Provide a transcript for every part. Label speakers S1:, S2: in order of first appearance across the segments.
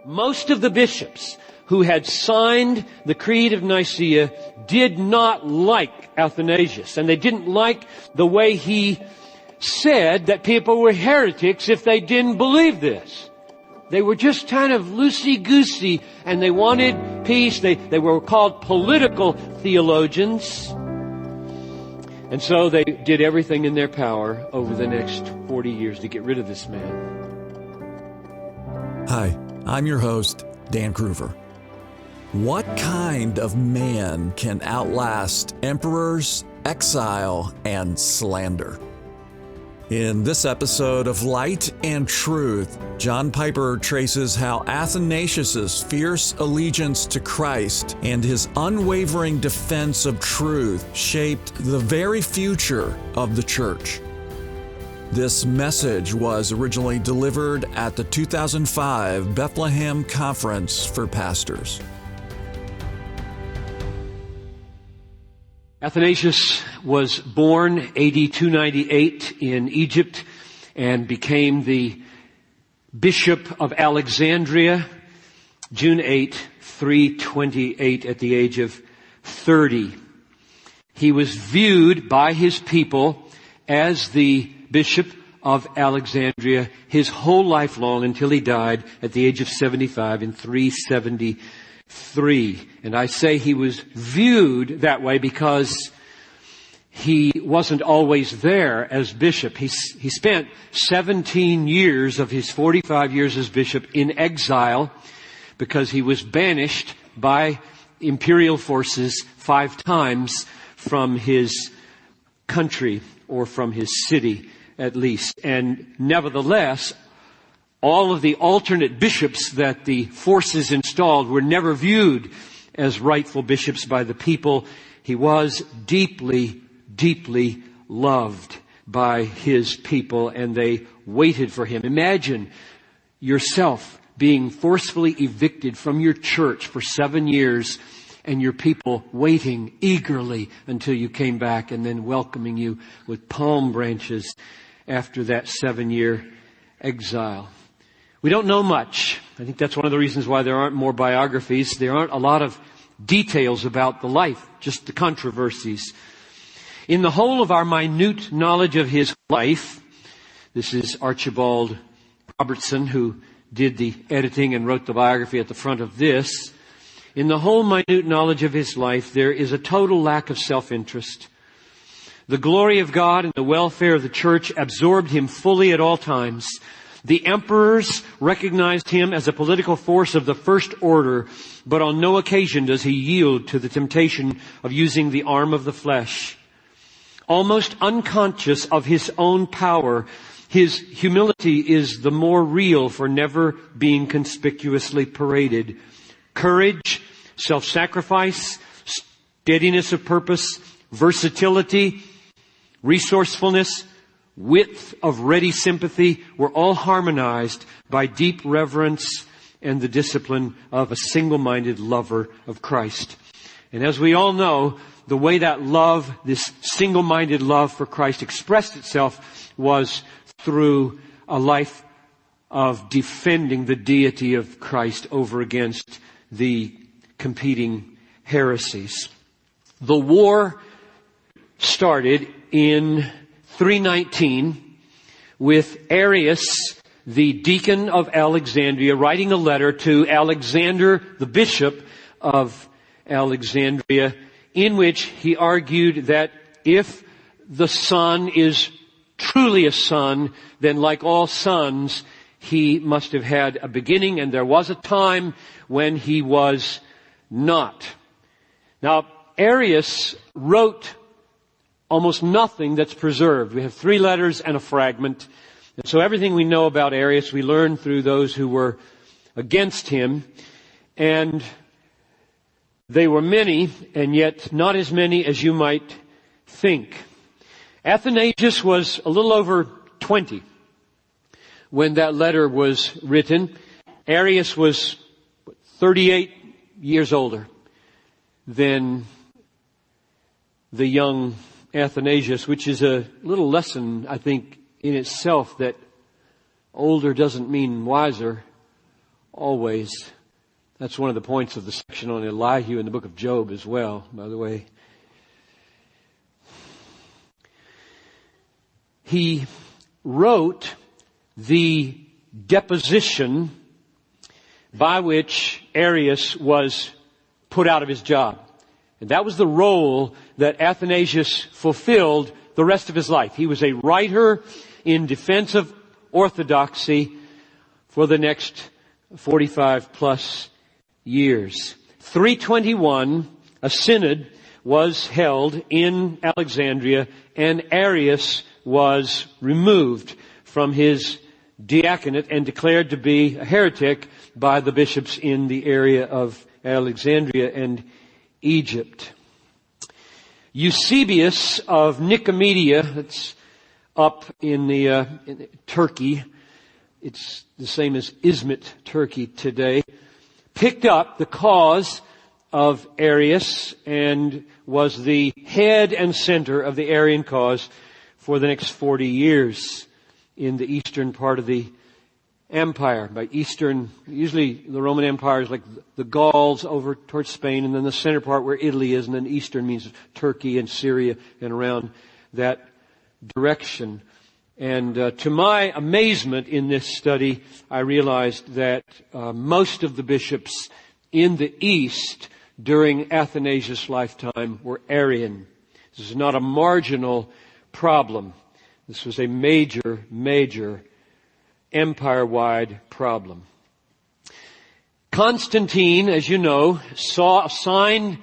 S1: Most of the bishops who had signed the Creed of Nicaea did not like Athanasius, and they didn't like the way he said that people were heretics if they didn't believe this. They were just kind of loosey-goosey, and they wanted peace. They were called political theologians. And so they did everything in their power over the next 40 years to get rid of this man.
S2: Hi, I'm your host, Dan Groover. What kind of man can outlast emperors, exile, and slander? In this episode of Light and Truth, John Piper traces how Athanasius' fierce allegiance to Christ and his unwavering defense of truth shaped the very future of the church. This message was originally delivered at the 2005 Bethlehem Conference for Pastors.
S1: Athanasius was born AD 298 in Egypt and became the Bishop of Alexandria June 8, 328 at the age of 30. He was viewed by his people as the Bishop of Alexandria his whole life long until he died at the age of 75 in 373. And I say he was viewed that way because he wasn't always there as bishop. He spent 17 years of his 45 years as bishop in exile because he was banished by imperial forces 5 times from his country, or from his city at least. And nevertheless, all of the alternate bishops that the forces installed were never viewed as rightful bishops by the people. He was deeply, deeply loved by his people, and they waited for him. Imagine yourself being forcefully evicted from your church for 7 years, and your people waiting eagerly until you came back, and then welcoming you with palm branches after that 7-year exile. We don't know much. I think that's one of the reasons why there aren't more biographies. There aren't a lot of details about the life, just the controversies. In the whole of our minute knowledge of his life, this is Archibald Robertson, who did the editing and wrote the biography at the front of this. In the whole minute knowledge of his life, there is a total lack of self-interest. The glory of God and the welfare of the church absorbed him fully at all times. The emperors recognized him as a political force of the first order, but on no occasion does he yield to the temptation of using the arm of the flesh. Almost unconscious of his own power, his humility is the more real for never being conspicuously paraded. Courage, self-sacrifice, steadiness of purpose, versatility, resourcefulness, width of ready sympathy were all harmonized by deep reverence and the discipline of a single-minded lover of Christ. And as we all know, the way that love, this single-minded love for Christ, expressed itself was through a life of defending the deity of Christ over against the competing heresies. The war started in 319 with Arius, the deacon of Alexandria, writing a letter to Alexander, the bishop of Alexandria, in which he argued that if the son is truly a son, then like all sons, he must have had a beginning, and there was a time when he was not. Now, Arius wrote almost nothing that's preserved. We have 3 letters and a fragment. And so everything we know about Arius, we learn through those who were against him. And they were many, and yet not as many as you might think. Athanasius was a little over 20 when that letter was written. Arius was 38 years older than the young Athanasius, which is a little lesson, I think, in itself, that older doesn't mean wiser. always. That's one of the points of the section on Elihu in the book of Job as well, by the way. He wrote the deposition by which Arius was put out of his job. And that was the role that Athanasius fulfilled the rest of his life. He was a writer in defense of orthodoxy for the next 45 plus years. 321, a synod was held in Alexandria, and Arius was removed from his diaconate and declared to be a heretic by the bishops in the area of Alexandria and Egypt. Eusebius of Nicaea, that's up in Turkey, it's the same as Izmit, Turkey today, picked up the cause of Arius and was the head and center of the Arian cause for the next 40 years in the eastern part of the empire. By eastern, usually the Roman Empire is like the Gauls over towards Spain, and then the center part where Italy is, and then eastern means Turkey and Syria and around that direction. And to my amazement in this study, I realized that most of the bishops in the East during Athanasius' lifetime were Arian. This is not a marginal problem. This was a major, major empire-wide problem. Constantine, as you know, saw a sign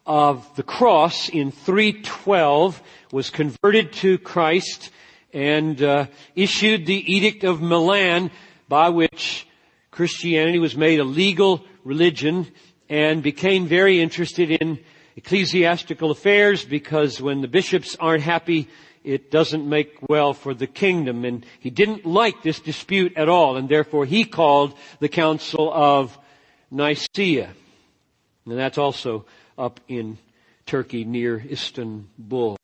S1: of the cross in 312, was converted to Christ, and issued the Edict of Milan, by which Christianity was made a legal religion, and became very interested in ecclesiastical affairs, because when the bishops aren't happy, it doesn't make well for the kingdom. And he didn't like this dispute at all, and therefore he called the Council of Nicaea. And that's also up in Turkey near Istanbul.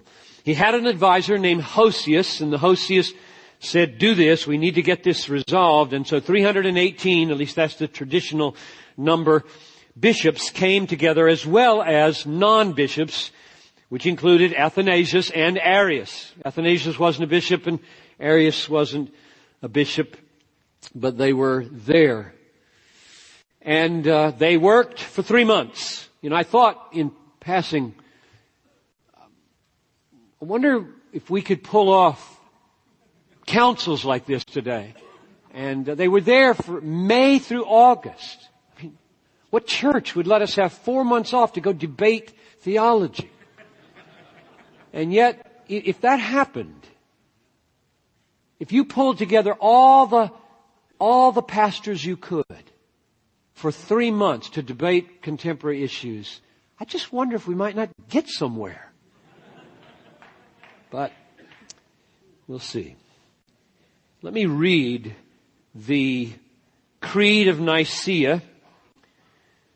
S1: He had an advisor named Hosius, and the Hosius said, do this, we need to get this resolved. And so 318, at least that's the traditional number, bishops came together, as well as non-bishops, which included Athanasius and Arius. Athanasius wasn't a bishop and Arius wasn't a bishop, but they were there. And they worked for 3 months. You know, I thought in passing, I wonder if we could pull off councils like this today. And they were there for May through August. I mean, what church would let us have 4 months off to go debate theology? And yet, if that happened, if you pulled together all the pastors you could for 3 months to debate contemporary issues, I just wonder if we might not get somewhere. But we'll see. Let me read the Creed of Nicaea.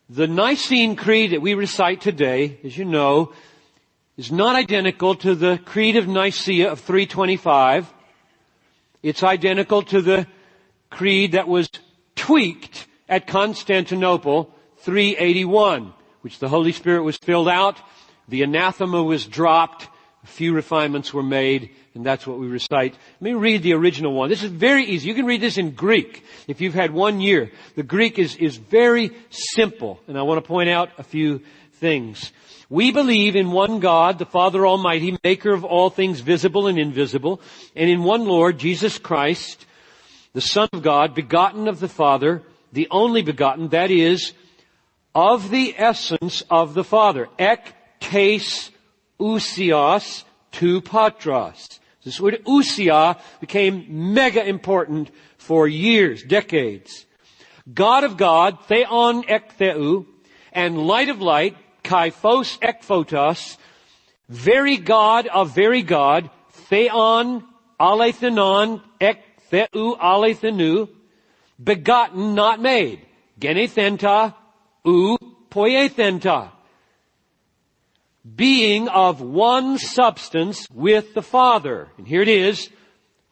S1: The Nicene Creed that we recite today, as you know, is not identical to the Creed of Nicaea of 325. It's identical to the creed that was tweaked at Constantinople 381, which the Holy Spirit was filled out, the anathema was dropped, a few refinements were made, and that's what we recite. Let me read the original one. This is very easy. You can read this in Greek if you've had 1 year. The Greek is very simple, and I want to point out a few things. We believe in one God, the Father Almighty, maker of all things visible and invisible, and in one Lord, Jesus Christ, the Son of God, begotten of the Father, the only begotten, that is, of the essence of the Father. Ek tes ousios tu patros. This word ousia became mega important for years, decades. God of God, theon ek theou, and light of light, kaifos ek photos, very God of very God, theon alethenon ek theou alethenu, begotten, not made, genethenta ou poiethenta, being of one substance with the Father. And here it is,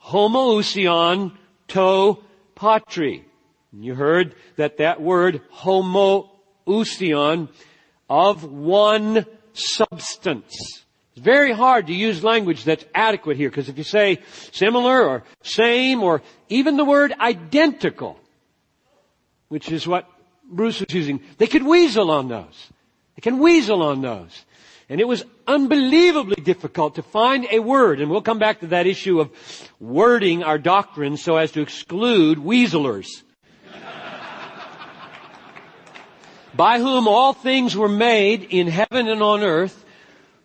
S1: homoousion to patri. You heard that word homoousion, of one substance. It's very hard to use language that's adequate here, because if you say similar or same or even the word identical, which is what Bruce was using, they could weasel on those. They can weasel on those. And it was unbelievably difficult to find a word, and we'll come back to that issue of wording our doctrine so as to exclude weaselers. By whom all things were made in heaven and on earth,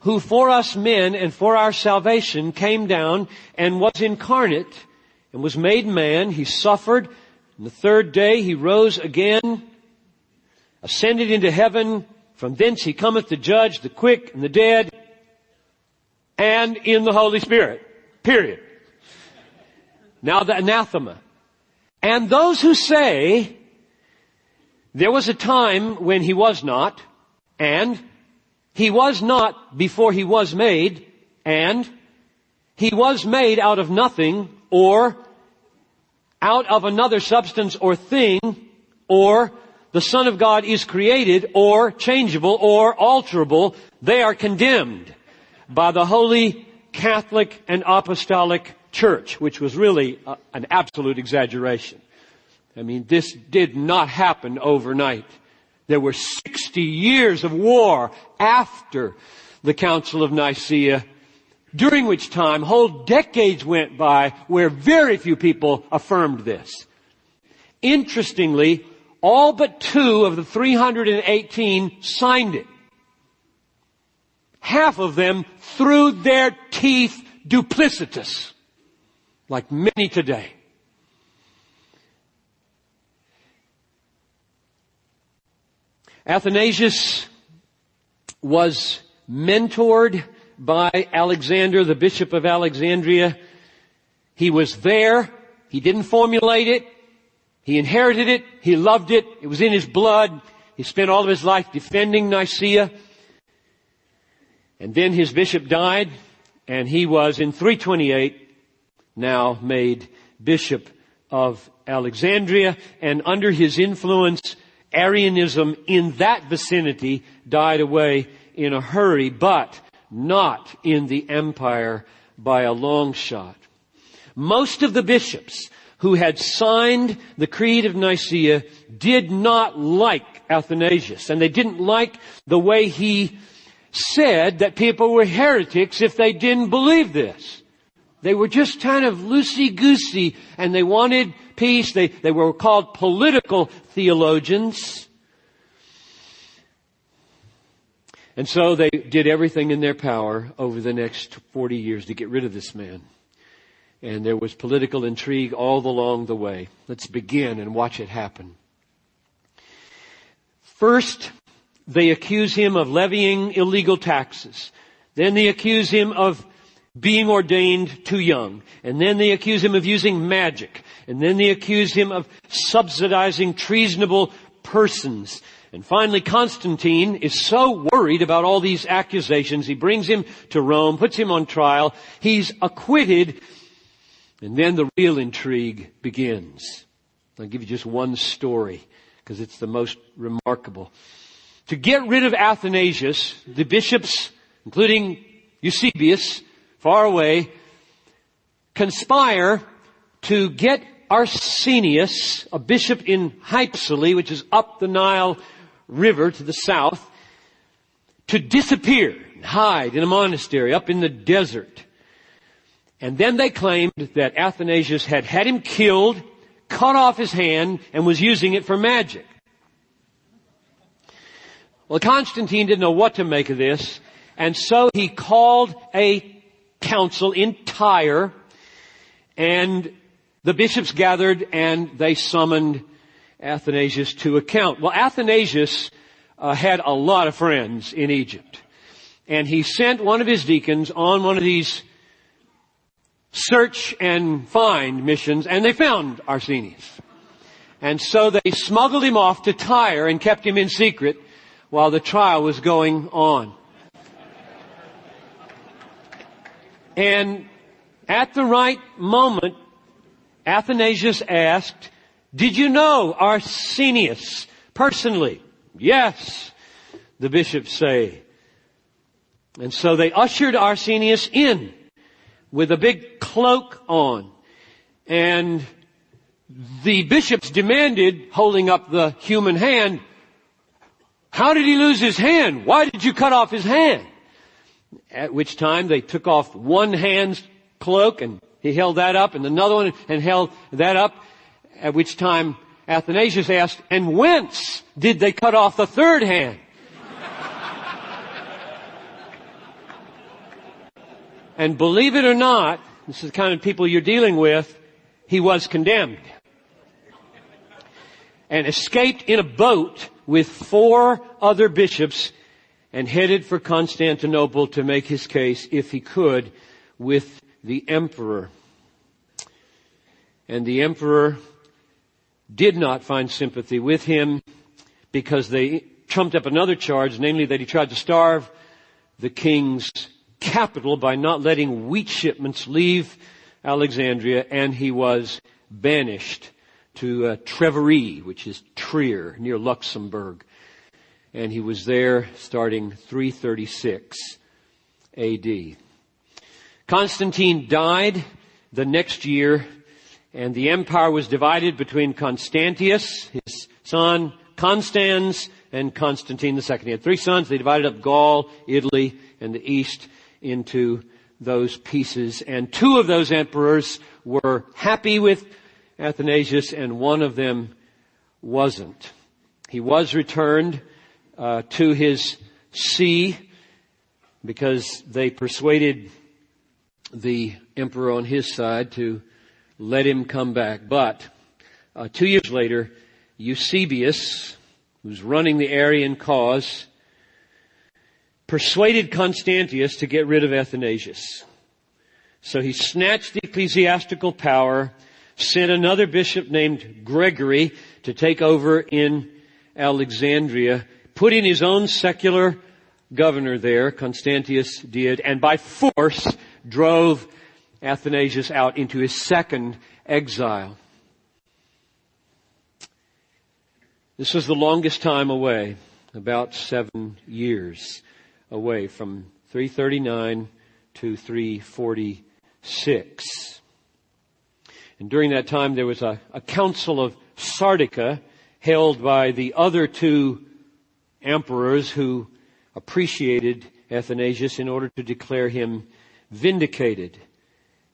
S1: who for us men and for our salvation came down and was incarnate and was made man. He suffered, and the third day he rose again, ascended into heaven. From thence he cometh to judge the quick and the dead, and in the Holy Spirit. Period. Now the anathema. And those who say, there was a time when he was not, and he was not before he was made, and he was made out of nothing, or out of another substance or thing, or the Son of God is created, or changeable, or alterable, they are condemned by the Holy Catholic and Apostolic Church, which was really an absolute exaggeration. I mean, this did not happen overnight. There were 60 years of war after the Council of Nicaea, during which time whole decades went by where very few people affirmed this. Interestingly, all but 2 of the 318 signed it. Half of them through their teeth duplicitous, like many today. Athanasius was mentored by Alexander, the Bishop of Alexandria. He was there. He didn't formulate it. He inherited it. He loved it. It was in his blood. He spent all of his life defending Nicaea. And then his bishop died, and he was in 328 now made Bishop of Alexandria. And under his influence, Arianism in that vicinity died away in a hurry, but not in the empire by a long shot. Most of the bishops who had signed the Creed of Nicaea did not like Athanasius, and they didn't like the way he said that people were heretics if they didn't believe this. They were just kind of loosey-goosey, and they wanted peace. They were called political theologians. And so they did everything in their power over the next 40 years to get rid of this man. And there was political intrigue all along the way. Let's begin and watch it happen. First, they accuse him of levying illegal taxes. Then they accuse him of being ordained too young. And then they accuse him of using magic. And then they accuse him of subsidizing treasonable persons. And finally, Constantine is so worried about all these accusations, he brings him to Rome, puts him on trial. He's acquitted. And then the real intrigue begins. I'll give you just one story because it's the most remarkable. To get rid of Athanasius, the bishops, including Eusebius, far away, conspire to get Arsenius, a bishop in Hypsili, which is up the Nile River to the south, to disappear and hide in a monastery up in the desert. And then they claimed that Athanasius had him killed, cut off his hand, and was using it for magic. Well, Constantine didn't know what to make of this, and so he called a council in Tyre, and the bishops gathered and they summoned Athanasius to account. Well, Athanasius had a lot of friends in Egypt, and he sent one of his deacons on one of these search and find missions, and they found Arsenius. And so they smuggled him off to Tyre and kept him in secret while the trial was going on. And at the right moment, Athanasius asked, Did you know Arsenius personally? Yes, the bishops say. And so they ushered Arsenius in with a big cloak on. And the bishops demanded, holding up the human hand, how did he lose his hand? Why did you cut off his hand? At which time they took off one hand's cloak and he held that up, and another one and held that up. At which time Athanasius asked, and whence did they cut off the third hand? And believe it or not, this is the kind of people you're dealing with, he was condemned. And escaped in a boat with 4 other bishops and headed for Constantinople to make his case, if he could, with the emperor. And the emperor did not find sympathy with him because they trumped up another charge, namely that he tried to starve the king's capital by not letting wheat shipments leave Alexandria, and he was banished to Treveri, which is Trier, near Luxembourg. And he was there starting 336 A.D. Constantine died the next year, and the empire was divided between Constantius, his son, Constans, and Constantine II. He had 3 sons. They divided up Gaul, Italy, and the East into those pieces. And 2 of those emperors were happy with Athanasius, and one of them wasn't. He was returned to his see because they persuaded the emperor on his side to let him come back. But 2 years later, Eusebius, who's running the Arian cause, persuaded Constantius to get rid of Athanasius. So he snatched the ecclesiastical power, sent another bishop named Gregory to take over in Alexandria, put in his own secular governor there, Constantius did, and by force drove Athanasius out into his second exile. This was the longest time away, about 7 years away, from 339 to 346. And during that time there was a council of Sardica held by the other 2 emperors who appreciated Athanasius in order to declare him vindicated.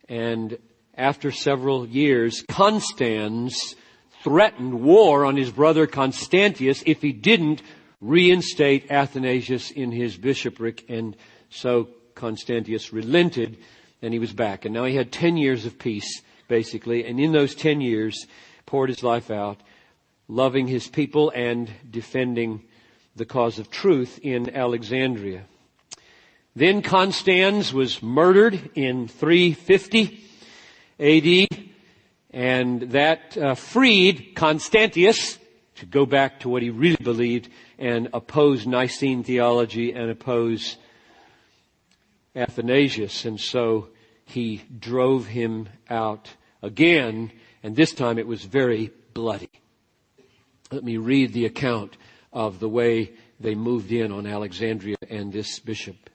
S1: And after several years, Constans threatened war on his brother Constantius if he didn't reinstate Athanasius in his bishopric. And so Constantius relented and he was back. And now he had 10 years of peace, basically. And in those 10 years, poured his life out, loving his people and defending the cause of truth in Alexandria. Then Constans was murdered in 350 A.D., and that freed Constantius to go back to what he really believed and oppose Nicene theology and oppose Athanasius. And so he drove him out again, and this time it was very bloody. Let me read the account of the way they moved in on Alexandria and this bishop.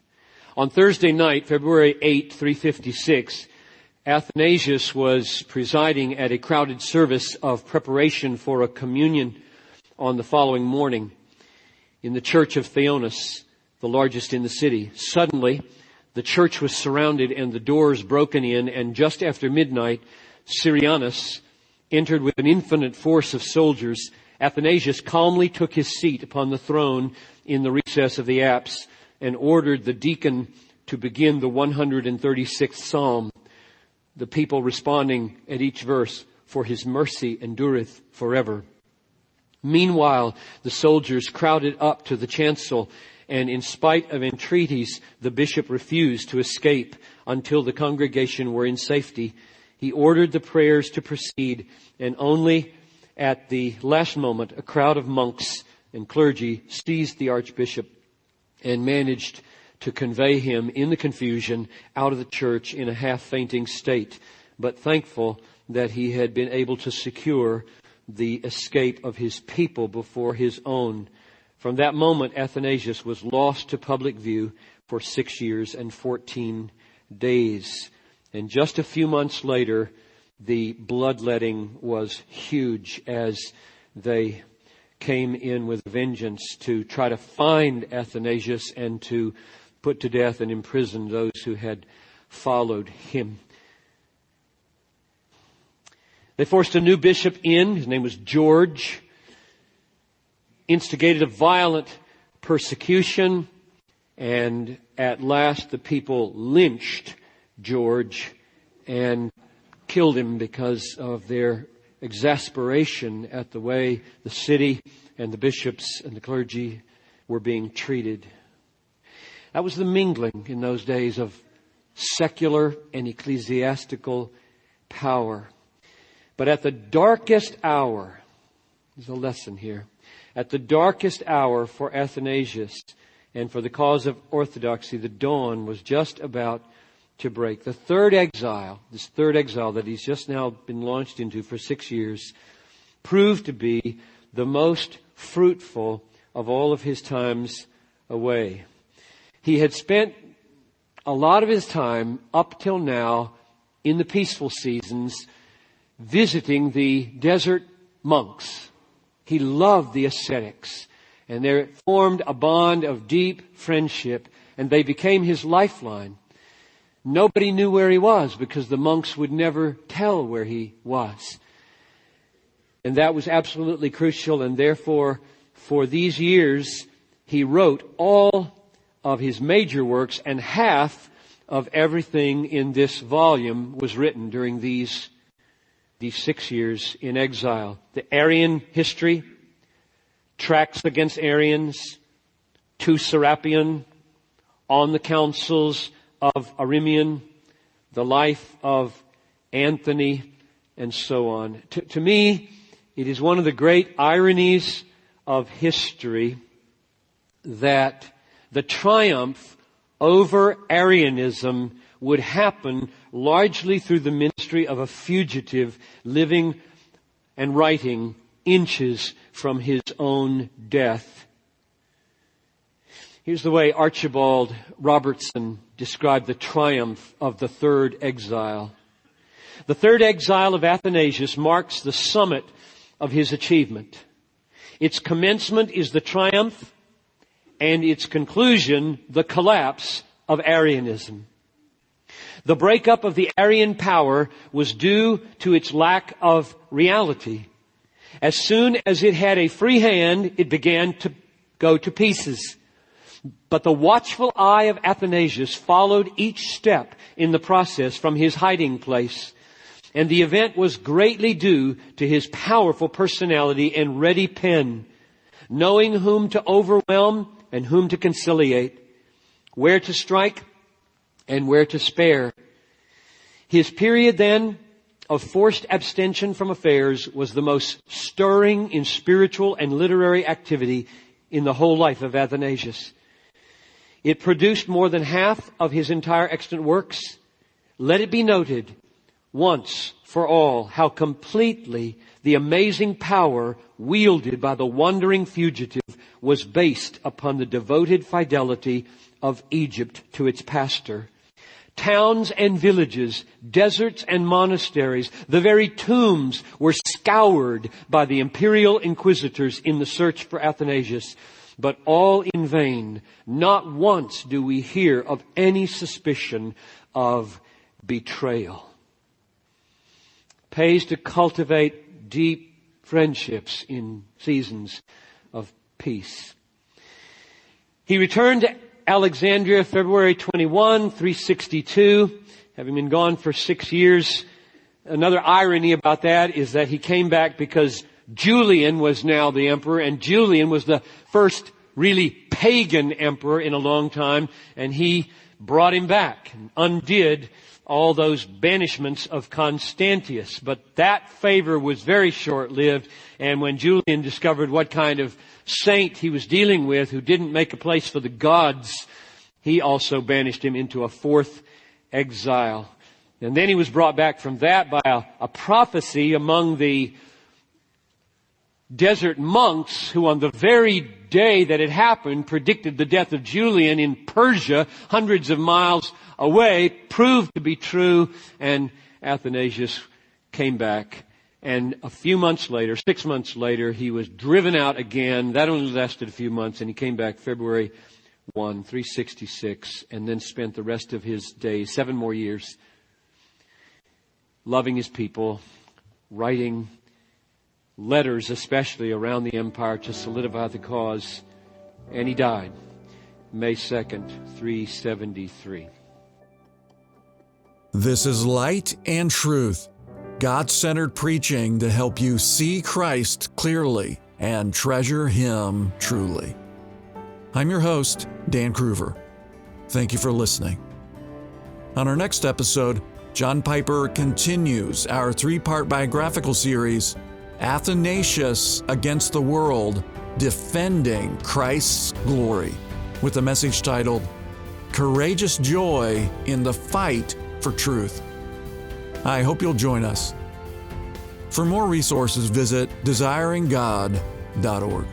S1: On Thursday night, February 8, 356, Athanasius was presiding at a crowded service of preparation for a communion on the following morning in the church of Theonis, the largest in the city. Suddenly, the church was surrounded and the doors broken in, and just after midnight, Syrianus entered with an infinite force of soldiers. Athanasius calmly took his seat upon the throne in the recess of the apse and ordered the deacon to begin the 136th Psalm, the people responding at each verse, "For his mercy endureth forever." Meanwhile, the soldiers crowded up to the chancel, and in spite of entreaties, the bishop refused to escape until the congregation were in safety. He ordered the prayers to proceed, and only at the last moment, a crowd of monks and clergy seized the archbishop and managed to convey him in the confusion out of the church in a half-fainting state, but thankful that he had been able to secure the escape of his people before his own. From that moment, Athanasius was lost to public view for 6 years and 14 days. And just a few months later, the bloodletting was huge as they came in with vengeance to try to find Athanasius and to put to death and imprison those who had followed him. They forced a new bishop in. His name was George. Instigated a violent persecution. And at last the people lynched George and killed him because of their exasperation at the way the city and the bishops and the clergy were being treated. That was the mingling in those days of secular and ecclesiastical power. But at the darkest hour, there's a lesson here, at the darkest hour for Athanasius and for the cause of orthodoxy, the dawn was just about to break. The third exile, this third exile that he's just now been launched into for 6 years, proved to be the most fruitful of all of his times away. He had spent a lot of his time up till now in the peaceful seasons visiting the desert monks. He loved the ascetics, and they formed a bond of deep friendship, and they became his lifeline. Nobody knew where he was because the monks would never tell where he was. And that was absolutely crucial, and therefore, for these years, he wrote all of his major works, and half of everything in this volume was written during these 6 years in exile. The Arian history, tracts against Arians, To Serapion, on the councils of Arian, the life of Anthony, and so on. To me, it is one of the great ironies of history that the triumph over Arianism would happen largely through the ministry of a fugitive living and writing inches from his own death. Here's the way Archibald Robertson described the triumph of the third exile. The third exile of Athanasius marks the summit of his achievement. Its commencement is the triumph, and its conclusion, the collapse of Arianism. The breakup of the Arian power was due to its lack of reality. As soon as it had a free hand, it began to go to pieces. But the watchful eye of Athanasius followed each step in the process from his hiding place. And the event was greatly due to his powerful personality and ready pen, knowing whom to overwhelm and whom to conciliate, where to strike and where to spare. His period then of forced abstention from affairs was the most stirring in spiritual and literary activity in the whole life of Athanasius. It produced more than half of his entire extant works. Let it be noted once for all how completely the amazing power wielded by the wandering fugitive was based upon the devoted fidelity of Egypt to its pastor. Towns and villages, deserts and monasteries, the very tombs were scoured by the imperial inquisitors in the search for Athanasius. But all in vain. Not once do we hear of any suspicion of betrayal. Pays to cultivate deep friendships in seasons of peace. He returned to Alexandria February 21, 362, having been gone for 6 years. Another irony about that is that he came back because Julian was now the emperor, and Julian was the first really pagan emperor in a long time, and he brought him back and undid all those banishments of Constantius. But that favor was very short-lived, and when Julian discovered what kind of saint he was dealing with, who didn't make a place for the gods, he also banished him into a fourth exile. And then he was brought back from that by a prophecy among the desert monks who on the very day that it happened predicted the death of Julian in Persia, hundreds of miles away, proved to be true, and Athanasius came back. And a few months later, 6 months later, he was driven out again. That only lasted a few months, and he came back February 1, 366, and then spent the rest of his days, 7 more years, loving his people, writing letters especially around the empire to solidify the cause. And he died May 2nd, 373.
S2: This is Light and Truth, God-centered preaching to help you see Christ clearly and treasure Him truly. I'm your host, Dan Cruver. Thank you for listening. On our next episode, John Piper continues our 3-part biographical series, Athanasius Against the World, Defending Christ's Glory, with a message titled, Courageous Joy in the Fight for Truth. I hope you'll join us. For more resources, visit desiringgod.org.